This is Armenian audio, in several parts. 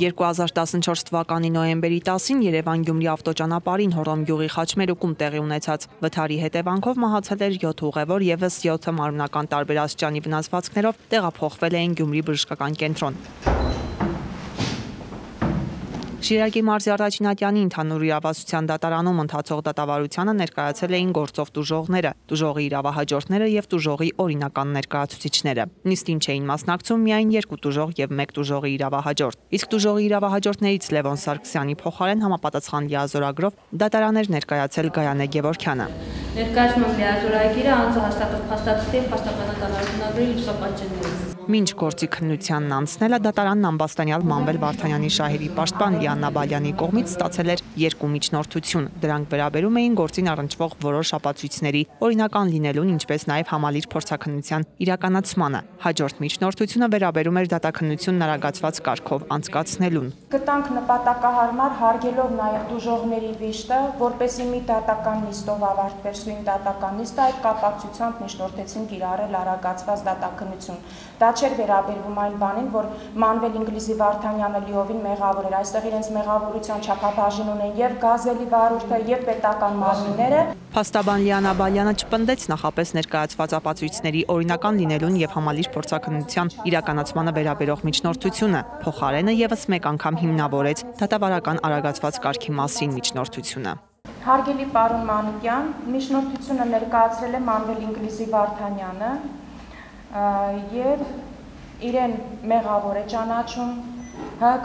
2014 թվականի նոյեմբերի 10-ին Երևան-Գյումրի ավտոճանապարհին Հոռոմ գյուղի խաչմերուկում տեղի ունեցած վթարի հետևանքով մահացել էր 7 ուղևոր, եւս 7-ը մարմնական տարբեր աստիճանի վնասվածքներով տեղափոխվել էին Գյումրի բժշկական կենտրոն։ Շիրակի մարզի Առաջինատյանի ընդհանուր իրավասության դատարանում ընթացող դատավարությանը ներկայացել էին գործով տուժողները, տուժողի իրավահաջորդները եւ տուժողի օրինական ներկայացուցիչները։ Նիստին չէին մասնակցում միայն 2 տուժող եւ 1 տուժողի իրավահաջորդ։ Իսկ տուժողի իրավահաջորդներից Լևոն Սարգսյանի փոխարեն համապատասխան լիազորագրով դատարան էր ներկայացել Գայանե Գևորգյանը։ Ներկայացնում լիազորագիրը հաստատվի փաստաբանական արդյունագրի լուսապատճենները։ Մինչ գործի քննությանն անցնելը դատարանն ամբաստանյալ Մանվել Վարդանյանի շահերի պաշտպան Լիաննա Բալյանի կողմից ստացել էր 2 միջնորդություն։ Դրանք վերաբերում էին գործին առնչվող որոշ ապացույցների օրինական լինելուն, ինչպես նաև համալիր փորձաքննության իրականացմանը։ Հաջորդ միջնորդությունը վերաբերում էր դատաքննությունն արագացված կարգով անցկացնելուն։ Գտանք նպատակահարմար հարգելով նաև տուժողների վիշտը, որպեսզի մի դատական նիստով ավարտվեր սույն դատական նիստը, այդ կապակցությամբ միջնորդեցին կիրառել արագացված դատաքննություն։ Դա չէր վերաբերվում այն բանին, որ Մանվել Ինգլիզի Վարդանյանը լիովին մեղավոր էր, այստեղ իրենց մեղավորության չափաբաժին ունեն եւ գազելի վարորդը եւ պետական մարմինները։ Փաստաբան Լիաննա Բալյանը չպնդեց նախապես ներկայացված ապացույցների օրինական լինելուն եւ համալիր փորձաքննության իրականացմանը վերաբերող միջնորդությունը, փոխարենը եւս մեկ անգամ հիմնավորեց դատավարական արագացված կարգի մասին միջնորդությունը։ Հարգելի պարոն Մանուկյան, միջնորդությունը ներկայացրել է Մանվել Ինգլիզի Վարդանյանը եւ իրեն մեղավոր է ճանաչում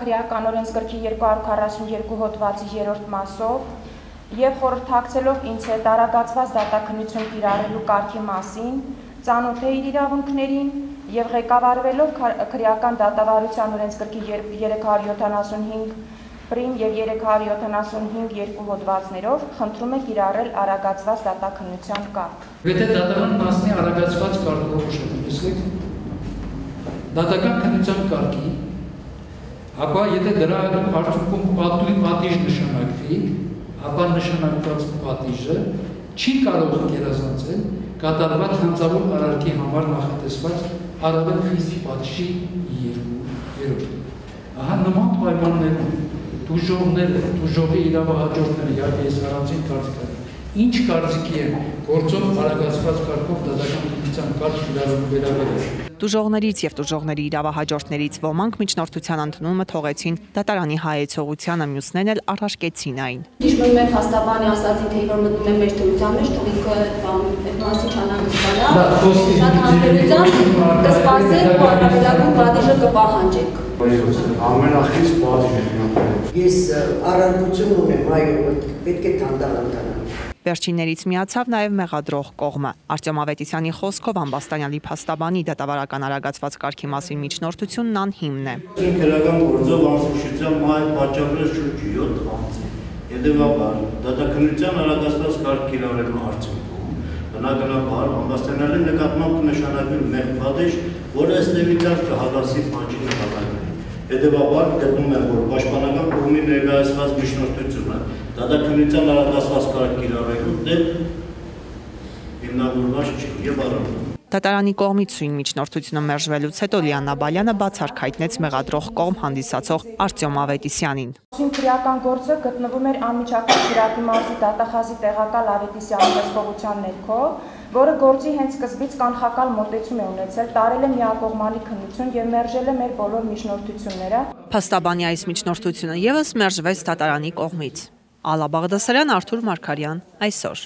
քրեական օրենսգրքի 242 հոդվածի 3-րդ մասով եւ խորհրդակցելով ինձ հետ արագացված դատաքննություն կիրառելու կարգի մասին, ծանոթ է իր իրավունքներին եւ ղեկավարվելով քրեական դատավարության օրենսգրքի 375 պրիմ եւ 375 2 հոդվածներով խնդրում է կիրառել արագացված դատաքննության կարգ։ Եթե դատարանն ասնի արագացված կարգով ուշադրություն, դատական քննության կարգի, ապա եթե դրա արդյունքում պատիժ նշանակվի, ապա նշանակված պատիժը չի կարող գերազանցել կատարված հանցավոր արարքի համար նախատեսված առավել խիստ պատժի 2/3։ Ահա նման պայմաններում տուժողները, տուժողի իրավահաջորդները, իհարկե ես առանձին կարծիք ունեմ, ինչ կարծիքի են գործով արագացված կարգով դատական քննության կարգ կիրառելու վերաբերյալ։ Տուժողներից եւ տուժողների իրավահաջորդներից ոմանք միջնորդության ընդունումը թողեցին դատարանի հայեցողությանը, մյուսներն էլ առարկեցին այն։ Դժմեն մեր փաստաբանի ասացին, թե որ մտնում է մեր դրության մեջ, թող ինքը այդ մասի չանհանգստանա, շատ համբերությամբ կսպասենք, ու առավելագույն պատիժը կպահանջենք։ Ամենախիստ պատիժը։ Ես առարկություն ունեմ, այո, պետք է դանդաղանալ։ Վերջիններից միացավ նաև մեղադրող կողմը։ Արտյոմ Ավետիսյանի խոսքով ամբաստանյալի փաստաբանի դատավարական արագացված կարգի մասին միջնորդությունն անհիմն է։ Քրեական գործով անզուգության մահ պատճառել շուրջ 7 անձ։ Հետևաբար, դատաքննության արագացված կարգ կիրառելու արդյունքում բնականաբար ամբաստանյալի նկատմամբ կնշանակվի մեղմ պատիժ, որը ըստ էության կհավասի պատժի նպատակներին։ Հետևաբար գտնում եմ, որ պաշտպանական կողմի ներկայացված միջնորդությունը դատաքննության արագացված կարգ կիրառելու դեմ հիմնավորված չի եւ առանց։ Դատարանի կողմից սույն միջնորդությունը մերժվելուց հետո Լիաննա Բալյանը բացառք հայտնեց մեղադրող կողմ հանդիսացող Արտյոմ Ավետիսյանին։ Սույն քրեական գործը գտնվում էր անմիջական Շիրակի մարզի դատախազի տեղակալ Ավետիսյանի հսկողության ներքո, որը գործի հենց սկզբից կանխակալ մոտեցում է ունեցել, տարել է միակողմանի քննություն եւ մերժել է մեր բոլոր միջնորդությունները։ Փաստաբանի այս միջնորդությունը եւս մերժվեց դատարանի կողմից։ Ալա Բաղդասարյան, Արթուր Մարգարյան, այսօր։